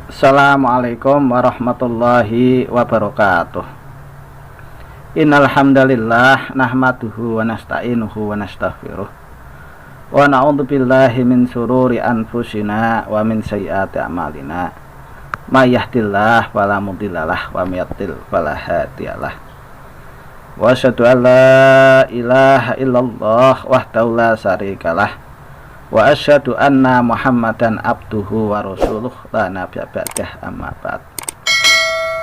Assalamualaikum warahmatullahi wabarakatuh. Innal hamdalillah nahmaduhu wa nasta'inuhu wa nastaghfiruh wa na'udzu billahi min sururi anfusina wa min sayyiati a'malina. May yahdihillahu fala mudhillalah wa may yudhlil fala hadiyalah. Wa asyhadu an la ilaha illallah wahdahu la syarikalah wa asyhadu anna Muhammadan abduhu wa rasuluh la nabiyya ba'dah amma ba'd.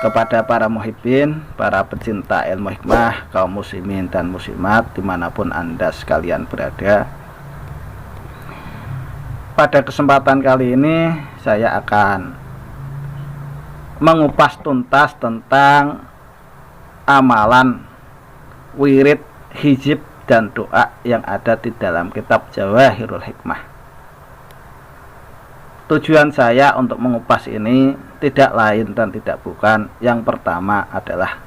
Kepada para muhibbin, para pecinta ilmu hikmah, kaum muslimin dan muslimat dimanapun Anda sekalian berada, pada kesempatan kali ini saya akan mengupas tuntas tentang amalan wirid, hizib dan doa yang ada di dalam kitab Jawahirul Hikmah. Tujuan saya untuk mengupas ini tidak lain dan tidak bukan, yang pertama adalah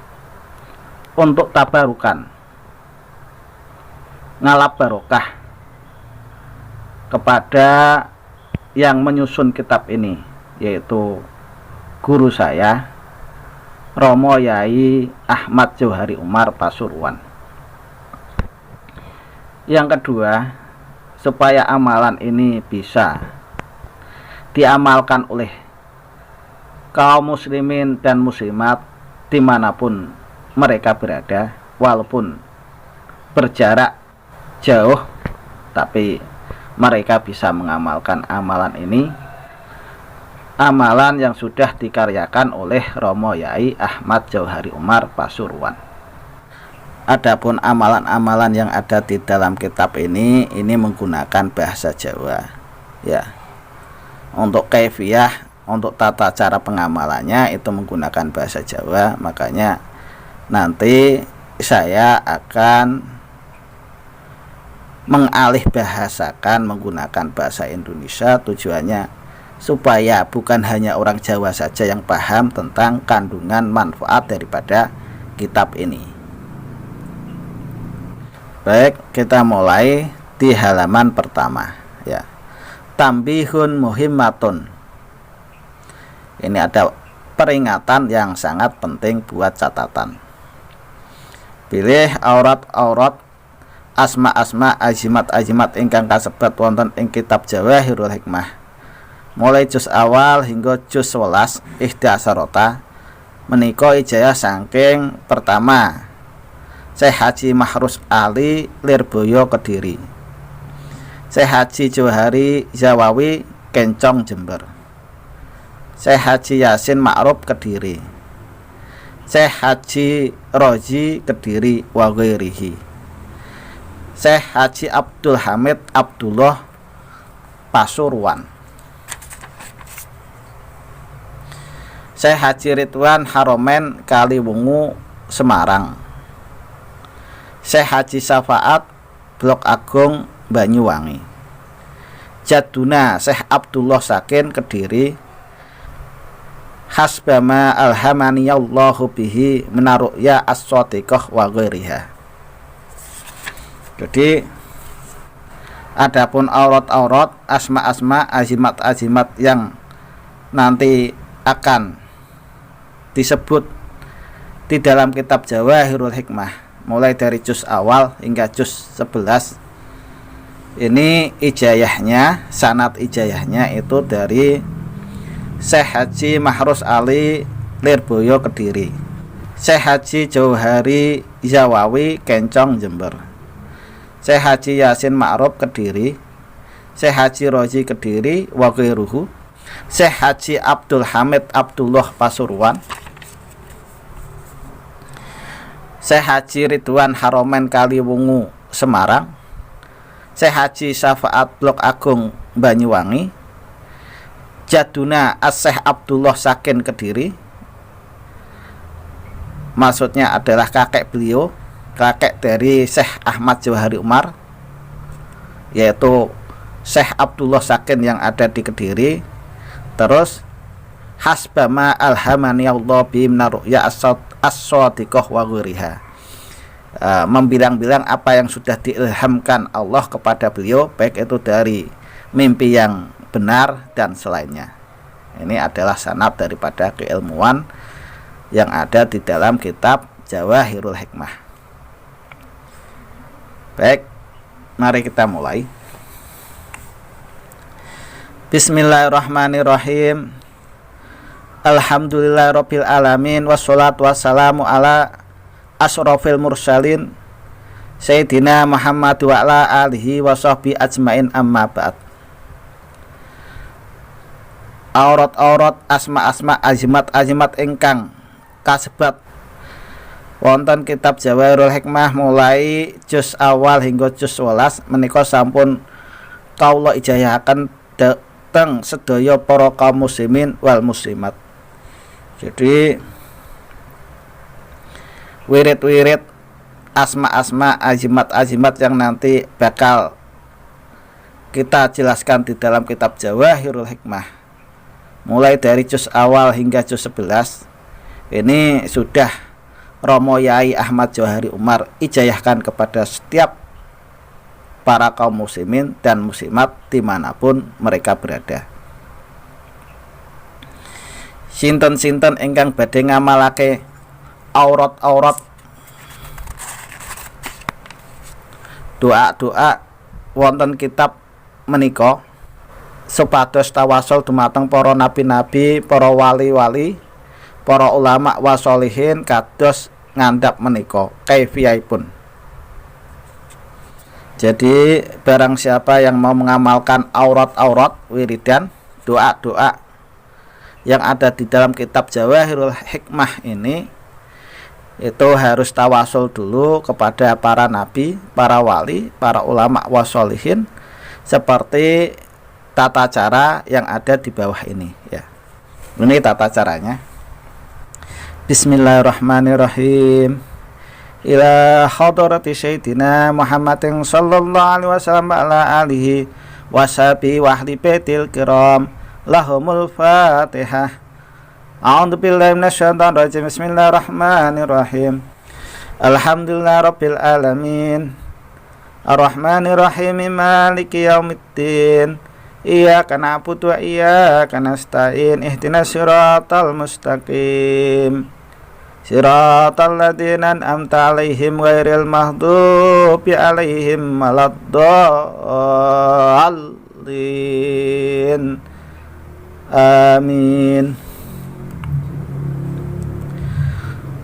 untuk tabarukan, ngalap barokah kepada yang menyusun kitab ini, yaitu guru saya Romo Yai Ahmad Johari Umar Pasuruan. Yang kedua, supaya amalan ini bisa diamalkan oleh kaum muslimin dan muslimat dimanapun mereka berada, walaupun berjarak jauh, tapi mereka bisa mengamalkan amalan ini, amalan yang sudah dikaryakan oleh Romo Yai Ahmad Johari Umar Pasuruan. Adapun amalan-amalan yang ada di dalam kitab ini menggunakan bahasa Jawa, ya. Untuk kaifiyah, untuk tata cara pengamalannya itu menggunakan bahasa Jawa, makanya nanti saya akan mengalih bahasakan menggunakan bahasa Indonesia, tujuannya supaya bukan hanya orang Jawa saja yang paham tentang kandungan manfaat daripada kitab ini. Baik, kita mulai di halaman pertama, ya. Tambihun muhimmatun. Ini ada peringatan yang sangat penting buat catatan. Pilih aurat-aurat, asma-asma, azimat-azimat ingkang kasebat wonten ing kitab Jawahirul Hikmah. Mulai juz awal hingga juz 11 ihdatsarota menika ijazah saking pertama Syekh Haji Mahrus Ali Lirboyo Kediri, Syekh Haji Johari Zawawi Kencong Jember, Syekh Haji Yasin Ma'ruf Kediri, Syekh Haji Roji Kediri wa ghairihi, Syekh Haji Abdul Hamid Abdullah Pasuruan, Syekh Haji Ridwan Haromen Kaliwungu Semarang, Syekh Haji Syafaat Blok Agung Banyuwangi, Jaduna Syekh Abdullah Sakin Kediri, hasbama alhamaniyallahu bihi menaru'ya as-sotiqoh wa ghairiha. Jadi adapun aurat-aurat, asma-asma, azimat-azimat yang nanti akan disebut di dalam kitab Jawahirul Hikmah mulai dari juz awal hingga juz 11, ini ijayahnya, sanad ijayahnya itu dari Syekh Haji Mahrus Ali Lirboyo Kediri, Syekh Haji Johari Zawawi Kencong Jember, Syekh Haji Yasin Ma'ruf Kediri, Syekh Haji Roji Kediri wa ghairuhu, Syekh Haji Abdul Hamid Abdullah Pasuruan, Syekh Haji Ridwan Haromen Kaliwungu Semarang, Syekh Haji Syafaat Blok Agung Banyuwangi, Jaduna Syekh Abdullah Sakin Kediri, maksudnya adalah kakek beliau, kakek dari Syekh Ahmad Johari Umar, yaitu Syekh Abdullah Sakin yang ada di Kediri. Terus hasbama alhamaniyallahu bi menaru'ya as-sotiqoh wa ghairiha, membilang-bilang apa yang sudah diilhamkan Allah kepada beliau, baik itu dari mimpi yang benar dan selainnya. Ini adalah sanad daripada keilmuan yang ada di dalam kitab Jawahirul Hikmah. Baik, mari kita mulai. Bismillahirrahmanirrahim. Alhamdulillahirabbil alamin wassalatu wassalamu ala asyrofil mursalin Sayyidina Muhammad wa ala alihi wa sahbihi ajmain, amma ba'd. Aurat-aurat asma-asma azimat-azimat ingkang kasebat wonten kitab Jawahirul Hikmah mulai juz awal hingga juz 11 menika sampun kawula ijayahaken dhateng sedaya para kaum muslimin wal muslimat. Jadi wirid-wirid asma-asma azimat-azimat yang nanti bakal kita jelaskan di dalam kitab Jawahirul Hikmah mulai dari juz awal hingga juz 11 ini sudah Romo Yai Ahmad Johari Umar ijayahkan kepada setiap para kaum muslimin dan muslimat dimanapun mereka berada. Sinten-sinten ingkang badhe ngamalake aurat-aurat doa-doa wonten kitab menika supados tawasul dumateng para nabi-nabi, para wali-wali, para ulama wasolihin kados ngandhap menika kaifiyahipun. Jadi barang siapa yang mau mengamalkan aurat-aurat wiridan, doa-doa yang ada di dalam kitab Jawahirul Hikmah ini, itu harus tawasul dulu kepada para nabi, para wali, para ulama wasolihin seperti tata cara yang ada di bawah ini ya. Ini tata caranya. Bismillahirrahmanirrahim. Ila hadrati sayyidina Muhammadin sallallahu alaihi wasallam ala alihi washabihi wa ahli baitil kiram lahumul Fatihah. A'udzu billahi minasyaitonir rajim. Bismillahirrahmanirrahim. Alhamdulillahirabbil alamin. Arrahmanirrahim. Maliki yaumiddin. Iyyaka na'budu wa iyyaka nasta'in. Ihdinas siratal mustaqim. Siratal ladzina an'amta 'alaihim ghairil maghdubi 'alaihim waladdallin. Amin.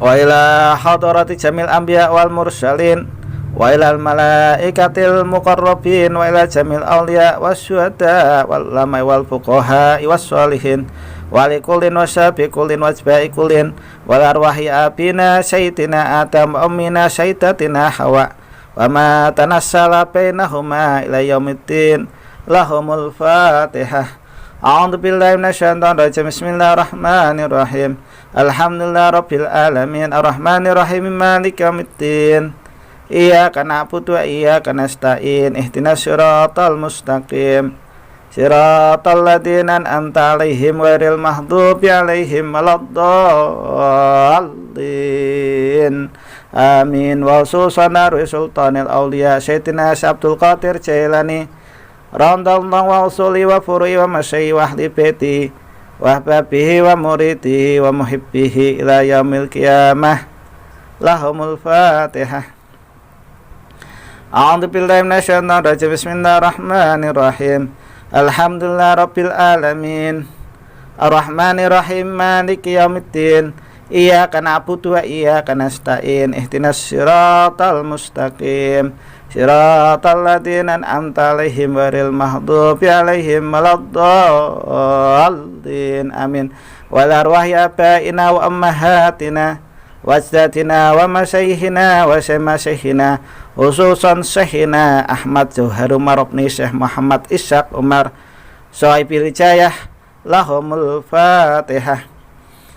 Wa ila hadrati jamil anbiya wal mursalin wa ilal malaikatil muqarrabin wa ila jamil awliya wasyuhada wal ulama wal fuqaha was sholihin wa likullin wasyabi kullin wajbai kullin wal arwahi abina sayyidina adam ummina sayyidatina hawa wa ma tanassala bainahuma ila yaumiddin lahumul Fatihah. A'udzu billahi minasyaitonir rajim. Bismillahirrahmanirrahim. Alhamdulillahirabbil alamin. Arrahmanirrahim. Maliki yaumiddin. Iyyaka na'budu wa iyyaka nasta'in. Ihdinas siratal mustaqim. Siratal ladzina an'amta 'alaihim ghairil maghdubi 'alaihim waladdallin. Amin. Wa susana sultanil auliya Sayyidina Abdul Qadir Jailani radhiyallahu wa usuli wa furui wa masyi wa ahli baiti wa ahbabihi wa muridihi wa muhibbihi ila yaumil qiyamah lahumul Fatihah. A'udzu billahi minasyaitonir rajim. Bismillahirrahmanirrahim. Alhamdulillahirabbil alamin. Arrahmanirrahim. Maliki yaumiddin. Iyyaka na'budu wa iyyaka nasta'in. Ihdinas siratal mustaqim. Siratal ladzina an'amta 'alaihim ghairil maghdubi 'alaihim waladdallin. Amin. Wal arwahi abaina wa ummahatina wajdatina wa masyaykhina wa semasyaykhina khususan Syekhina Ahmad Johari Umar ibn Syekh Muhammad Ishaq Umar Sohibil Hijayah lahumul Fatihah.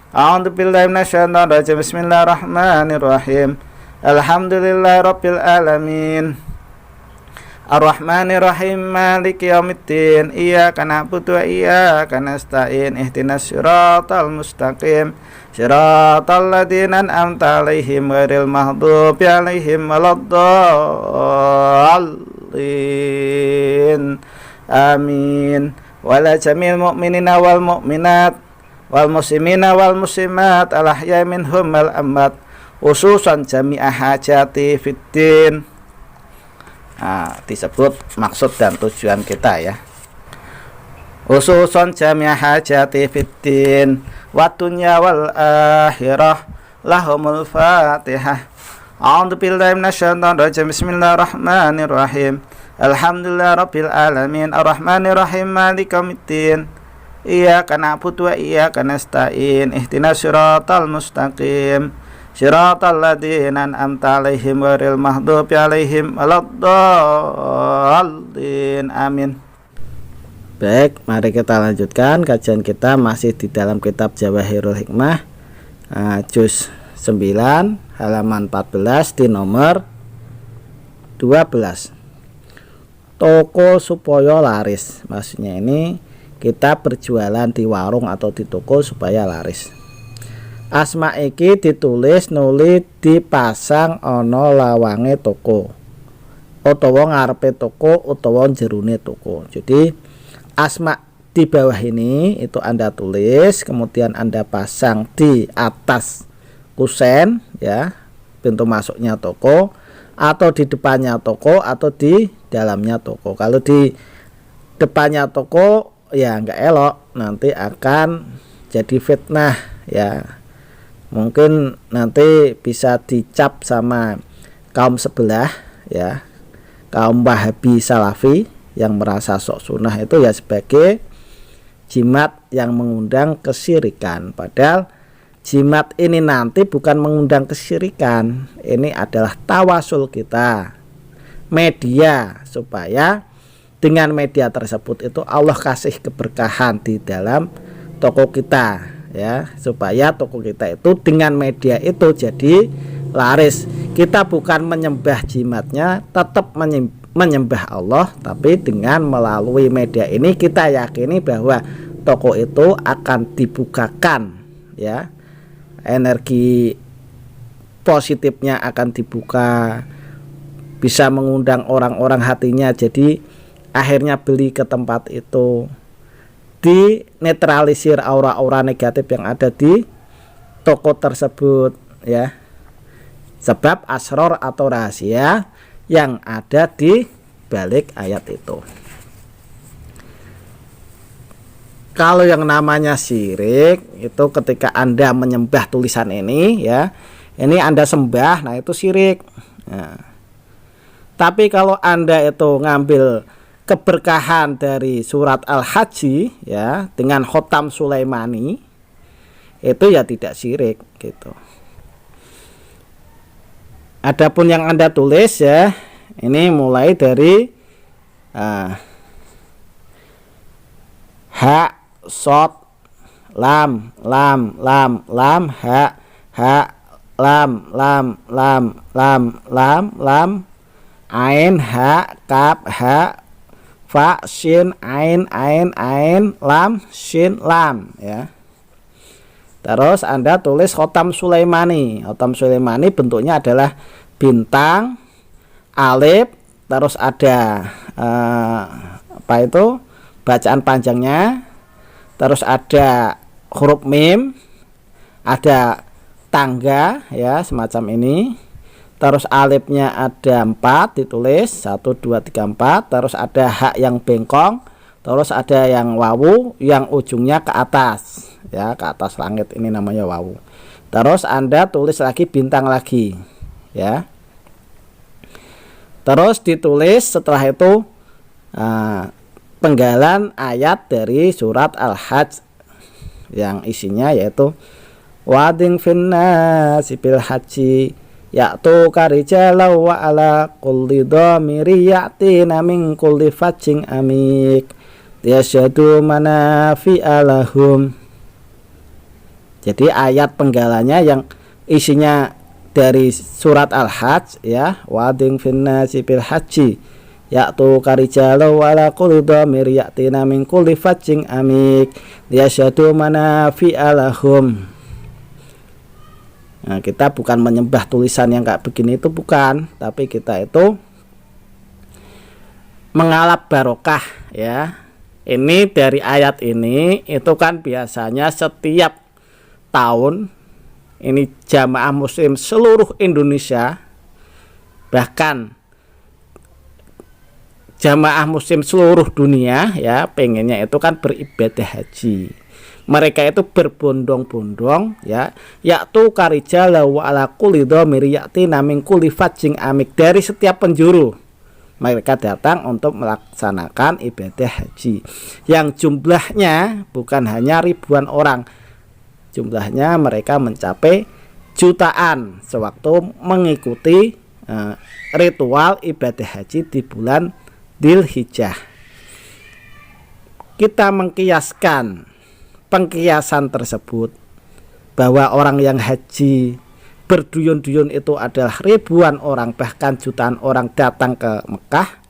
A'udzu billahi minasyaitonir rajim. Bismillahirrahmanirrahim. Alhamdulillahirabbil alamin. Ar-Rahmanir-Rahim. Maliki yaumiddin. Iyyaka na'budu wa iyyaka nasta'in. Ihdinas siratal mustaqim. Siratal ladzina an'amta 'alaihim ghairil maghdubi 'alaihim waladdallin. Amin. wala jamil mu'minina wal mu'minat wal muslimina wal muslimat al ahya'i minhum wal amwat khususan jami'ah hajati fiddin. Disebut maksud dan tujuan kita ya. Khususan jami'ah hajati fiddin wa dunya wal akhirah lahumul fatihah. A'udzu billahi minasyaitonir rajim. Bismillahirrahmanirrahim. Alhamdulillah rabbil alamin arrahmanir rahim maliki yaumiddin. Iyyaka na'budu wa iyyaka nasta'in. Ihdinas siratal mustaqim. Siratal ladzina an'amta 'alaihim ghairil maghdubi 'alaihim waladdallin. Amin. Baik, mari kita lanjutkan kajian kita masih di dalam kitab Jawahirul Hikmah, juz 9 halaman 14 di nomor 12. Toko supaya laris, maksudnya ini kita berjualan di warung atau di toko supaya laris. Asma iki ditulis nuli dipasang ana lawange toko utawa ngarepe toko utawa jerone toko. Jadi asma di bawah ini itu Anda tulis, kemudian Anda pasang di atas kusen ya, pintu masuknya toko, atau di depannya toko atau di dalamnya toko. Kalau di depannya toko ya nggak elok, nanti akan jadi fitnah ya. Mungkin nanti bisa dicap sama kaum sebelah ya, kaum Wahabi Salafi yang merasa sok sunnah itu ya sebagai jimat yang mengundang kesyirikan. Padahal jimat ini nanti bukan mengundang kesyirikan, ini adalah tawasul kita, media, supaya dengan media tersebut itu Allah kasih keberkahan di dalam toko kita ya, supaya toko kita itu dengan media itu jadi laris. Kita bukan menyembah jimatnya, tetap menyembah Allah, tapi dengan melalui media ini kita yakini bahwa toko itu akan dibukakan ya, energi positifnya akan dibuka, bisa mengundang orang-orang hatinya, jadi akhirnya beli ke tempat itu, dinetralisir aura-aura negatif yang ada di toko tersebut ya, sebab asror atau rahasia yang ada di balik ayat itu. Kalau yang namanya syirik itu ketika Anda menyembah tulisan ini ya, ini Anda sembah, nah itu syirik. Nah, tapi kalau Anda itu ngambil keberkahan dari surat Al-Hajj ya dengan khotam Sulaimani, itu ya tidak syirik gitu. Adapun yang Anda tulis ya, ini mulai dari ha, sod, lam, lam, lam, lam, ha, lam, lam, lam, lam, lam, lam, ain, ha, kaf, ha, fa, shin, ain, lam, shin, lam ya. Terus Anda tulis khotam Sulaimani. Khotam Sulaimani bentuknya adalah bintang, alif, terus ada apa itu bacaan panjangnya, terus ada huruf mim, ada tangga ya semacam ini, terus alifnya ada 4 ditulis 1, 2, 3, 4, terus ada hak yang bengkong, terus ada yang wawu yang ujungnya ke atas ya, ke atas langit, ini namanya wawu. Terus Anda tulis lagi bintang lagi ya, terus ditulis setelah itu penggalan ayat dari surat Al-Hajj yang isinya yaitu wading finna sibil haji ya'tu karijala wa ala kulli dhamiri ya'tina min kulli fajjin amik yasyadu manafi'a lahum. Jadi ayat penggalanya yang isinya dari surat Al-Hajj ya, wading finna sibil haji ya'tu karijala wa ala kulli dhamiri ya'tina min kulli fajjin amik yasyadu manafi'a lahum. Nah, kita bukan menyembah tulisan yang kayak begini, itu bukan, tapi kita itu mengalap barokah ya Ini dari ayat ini itu kan biasanya setiap tahun ini jamaah muslim seluruh Indonesia, bahkan jamaah muslim seluruh dunia ya pengennya itu kan beribadah haji. Mereka itu berbondong-bondong ya, yaktu karijala wa ala kulli dhamir yatina min kulli fajjin amik, dari setiap penjuru mereka datang untuk melaksanakan ibadah haji yang jumlahnya bukan hanya ribuan orang, jumlahnya mereka mencapai jutaan sewaktu mengikuti ritual ibadah haji di bulan Dzulhijjah. Kita mengkiaskan pengkiasan tersebut bahwa orang yang haji berduyun-duyun itu adalah ribuan orang, bahkan jutaan orang datang ke Mekah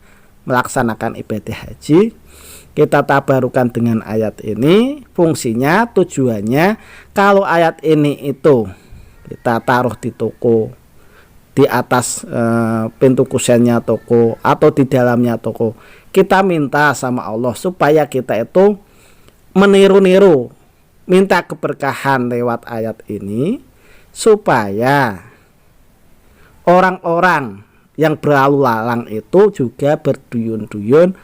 melaksanakan ibadah haji. Kita tabarukan dengan ayat ini. Fungsinya, tujuannya, kalau ayat ini itu kita taruh di toko, di atas pintu kusennya toko atau di dalamnya toko, kita minta sama Allah supaya kita itu meniru-niru, minta keberkahan lewat ayat ini, supaya orang-orang yang berlalu lalang itu juga berduyun-duyun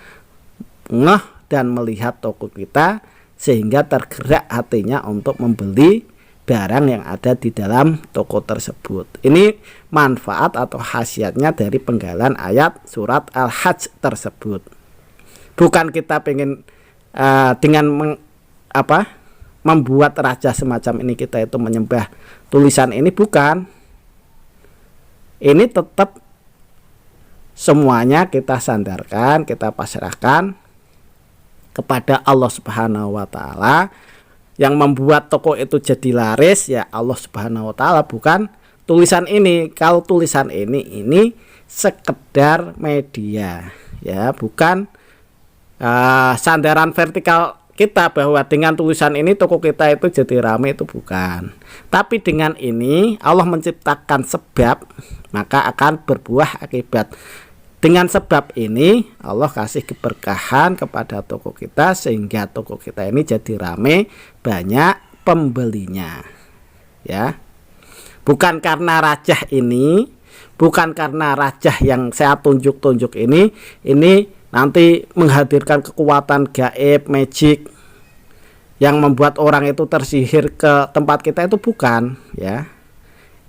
ngeh dan melihat toko kita, sehingga tergerak hatinya untuk membeli barang yang ada di dalam toko tersebut. Ini manfaat atau khasiatnya dari penggalan ayat surat Al-Hajj tersebut. Bukan kita pengen dengan membuat raja semacam ini kita itu menyembah tulisan ini, bukan. Ini tetap semuanya kita sandarkan, kita pasrahkan kepada Allah Subhanahu wa taala. Yang membuat toko itu jadi laris ya Allah Subhanahu wa taala, bukan tulisan ini. Kalau tulisan ini sekedar media ya, bukan sandaran vertikal kita bahwa dengan tulisan ini toko kita itu jadi ramai, itu bukan. Tapi dengan ini Allah menciptakan sebab, maka akan berbuah akibat. Dengan sebab ini Allah kasih keberkahan kepada toko kita, sehingga toko kita ini jadi ramai, banyak pembelinya ya. Bukan karena rajah ini, bukan karena rajah yang saya tunjuk-tunjuk ini nanti menghadirkan kekuatan gaib, magic yang membuat orang itu tersihir ke tempat kita, itu bukan ya.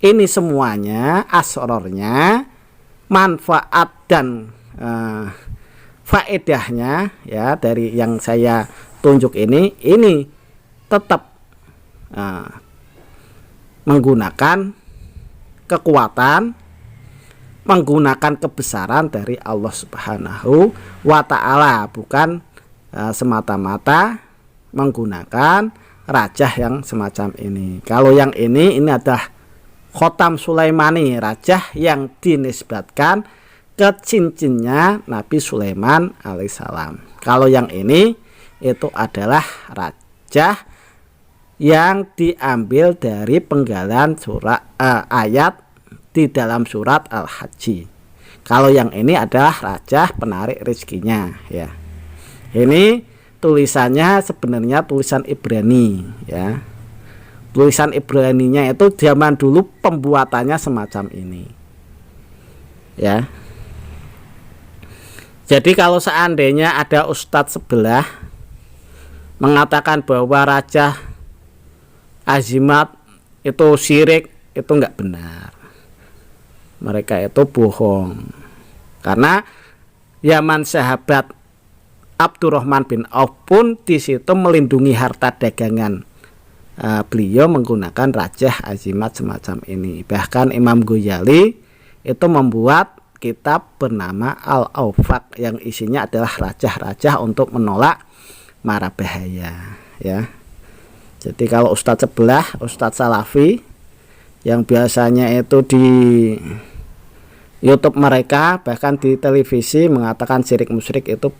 Ini semuanya asrornya, manfaat dan faedahnya ya dari yang saya tunjuk ini tetap menggunakan kekuatan, menggunakan kebesaran dari Allah Subhanahu wa taala, bukan semata-mata menggunakan rajah yang semacam ini. Kalau yang ini adalah Khotam Sulaimani, rajah yang dinisbatkan ke cincinnya Nabi Sulaiman alaihissalam. Kalau yang ini itu adalah rajah yang diambil dari penggalan ayat di dalam surat Al-Hajj. Kalau yang ini adalah rajah penarik rezekinya ya. Ini tulisannya sebenarnya tulisan Ibrani ya. Tulisan Ibraninya itu zaman dulu pembuatannya semacam ini ya. Jadi kalau seandainya ada ustadz sebelah mengatakan bahwa rajah azimat itu syirik, itu enggak benar. Mereka itu bohong. Karena zaman sahabat Abdurrahman bin Auf pun di situ melindungi harta dagangan beliau menggunakan rajah azimat semacam ini. Bahkan Imam Ghazali itu membuat kitab bernama Al-Awfaq yang isinya adalah rajah-rajah untuk menolak mara bahaya ya. Jadi kalau ustadz sebelah, ustadz salafi yang biasanya itu di YouTube mereka, bahkan di televisi mengatakan syirik musyrik, itu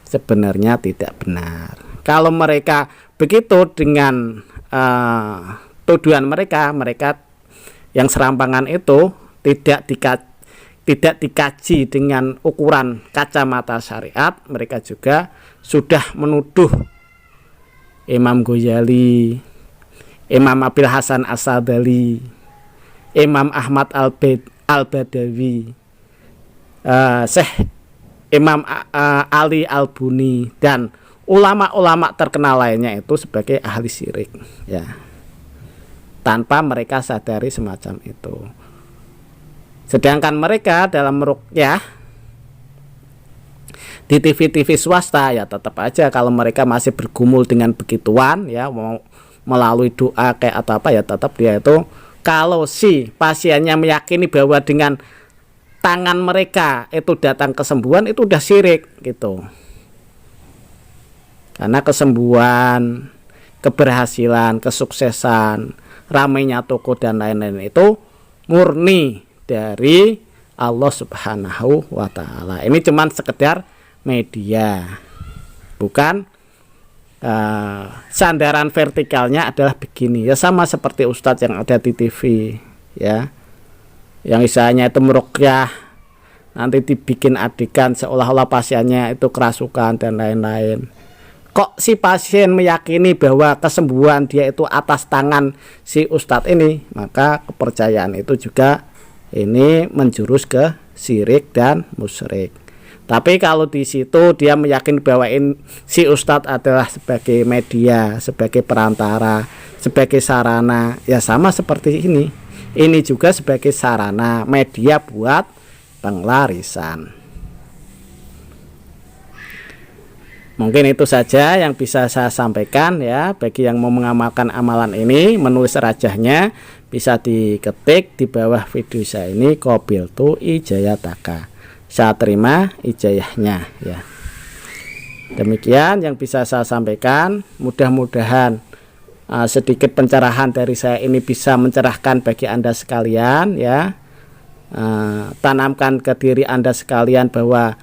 sebenarnya tidak benar. Kalau mereka begitu dengan tuduhan mereka yang serampangan itu tidak dikaji dengan ukuran kacamata syariat, mereka juga sudah menuduh Imam Ghazali, Imam Abil Hasan As-Sadali, Imam Ahmad Al-Badawi, Syekh Imam Ali Al-Buni, dan ulama-ulama terkenal lainnya itu sebagai ahli syirik, ya, tanpa mereka sadari semacam itu. Sedangkan mereka dalam meruqyah di TV-TV swasta ya tetap aja kalau mereka masih bergumul dengan begituan, ya, mau melalui doa kayak atau apa, ya tetap dia itu, kalau si pasiennya meyakini bahwa dengan tangan mereka itu datang kesembuhan, itu udah syirik gitu. Karena kesembuhan, keberhasilan, kesuksesan, ramainya toko dan lain-lain itu murni dari Allah Subhanahu wa ta'ala. Ini cuman sekedar media, bukan sandaran vertikalnya adalah begini. Ya sama seperti ustadz yang ada di TV, ya, yang misalnya itu meruqyah, nanti dibikin adegan seolah-olah pasiennya itu kerasukan dan lain-lain. Kok si pasien meyakini bahwa kesembuhan dia itu atas tangan si ustadz ini, maka kepercayaan itu juga ini menjurus ke syirik dan musyrik. Tapi kalau di situ dia meyakini bahwa si ustadz adalah sebagai media, sebagai perantara, sebagai sarana, ya sama seperti ini. Ini juga sebagai sarana media buat penglarisan. Mungkin itu saja yang bisa saya sampaikan, ya. Bagi yang mau mengamalkan amalan ini, menulis rajahnya bisa diketik di bawah video saya ini, qabiltu ijayataka. Saya terima ijayahnya, ya. Demikian yang bisa saya sampaikan. Mudah-mudahan sedikit pencerahan dari saya ini bisa mencerahkan bagi Anda sekalian, ya. Tanamkan ke diri Anda sekalian bahwa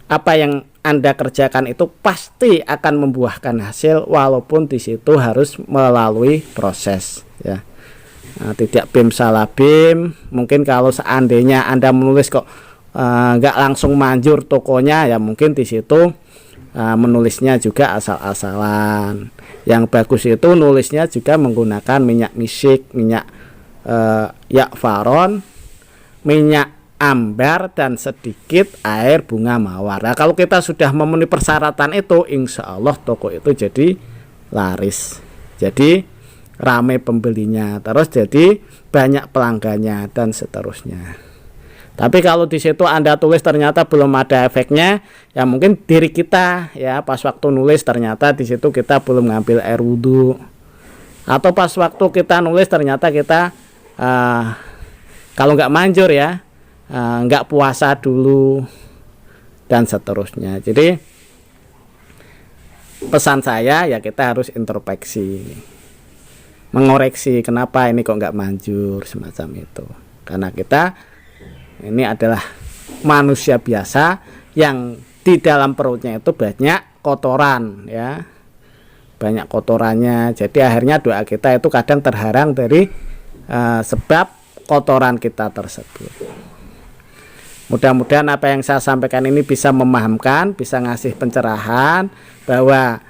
apa yang Anda kerjakan itu pasti akan membuahkan hasil, walaupun di situ harus melalui proses, ya. Tidak bim salah bim. Mungkin kalau seandainya Anda menulis kok nggak langsung manjur tokonya, ya mungkin di situ menulisnya juga asal-asalan. Yang bagus itu nulisnya juga menggunakan minyak misik, minyak yakfaron, minyak ambar, dan sedikit air bunga mawar. Nah, kalau kita sudah memenuhi persyaratan itu, insya Allah toko itu jadi laris, jadi ramai pembelinya, terus jadi banyak pelanggannya dan seterusnya. Tapi kalau di situ Anda tulis ternyata belum ada efeknya, ya mungkin diri kita, ya, pas waktu nulis ternyata di situ kita belum ngambil air wudhu, atau pas waktu kita nulis ternyata kita kalau nggak manjur, ya, nggak puasa dulu dan seterusnya. Jadi pesan saya, ya, kita harus introspeksi, mengoreksi kenapa ini kok nggak manjur semacam itu. Karena kita ini adalah manusia biasa yang di dalam perutnya itu banyak kotoran, ya, banyak kotorannya. Jadi akhirnya doa kita itu kadang terhalang dari sebab kotoran kita tersebut. Mudah-mudahan apa yang saya sampaikan ini bisa memahamkan, bisa ngasih pencerahan bahwa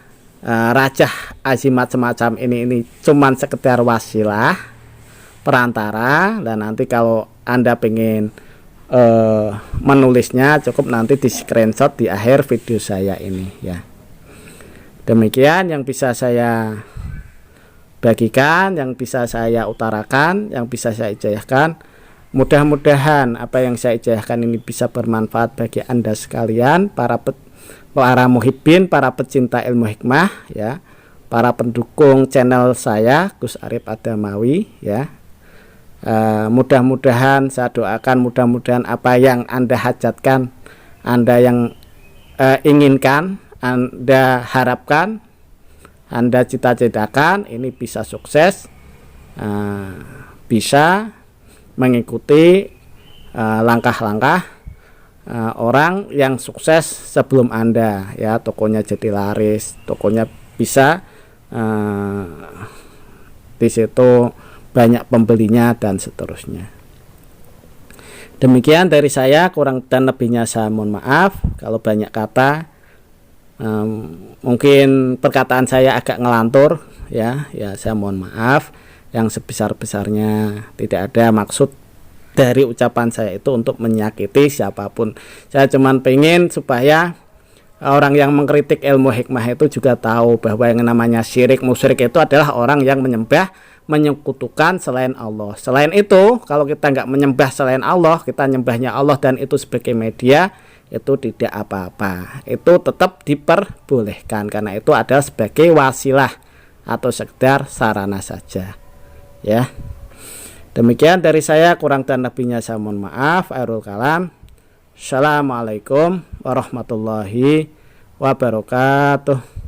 rajah azimat semacam ini cuman sekedar wasilah, perantara. Dan nanti kalau Anda pengen menulisnya, cukup nanti di screenshot di akhir video saya ini, ya. Demikian yang bisa saya bagikan, yang bisa saya utarakan, yang bisa saya ijazahkan. Mudah-mudahan apa yang saya ijazahkan ini bisa bermanfaat bagi Anda sekalian, para muhibbin, para pecinta ilmu hikmah, ya, para pendukung channel saya Gus Arif Adamawi, ya. Mudah-mudahan saya doakan, mudah-mudahan apa yang Anda hajatkan, Anda yang inginkan, Anda harapkan, Anda cita-citakan ini bisa sukses, bisa mengikuti langkah-langkah orang yang sukses sebelum Anda, ya. Tokonya jadi laris, tokonya bisa di situ banyak pembelinya dan seterusnya. Demikian dari saya, kurang dan lebihnya saya mohon maaf. Kalau banyak kata Mungkin perkataan saya agak ngelantur ya, saya mohon maaf yang sebesar-besarnya. Tidak ada maksud dari ucapan saya itu untuk menyakiti siapapun. Saya cuman pengen supaya orang yang mengkritik ilmu hikmah itu juga tahu bahwa yang namanya syirik, musyrik itu adalah orang yang menyekutukan selain Allah. Selain itu, kalau kita nggak menyembah selain Allah, kita nyembahnya Allah dan itu sebagai media, itu tidak apa-apa. Itu tetap diperbolehkan karena itu adalah sebagai wasilah atau sekedar sarana saja. Ya. Demikian dari saya, kurang dan lebihnya saya mohon maaf. Akhirul kalam. Assalamualaikum warahmatullahi wabarakatuh.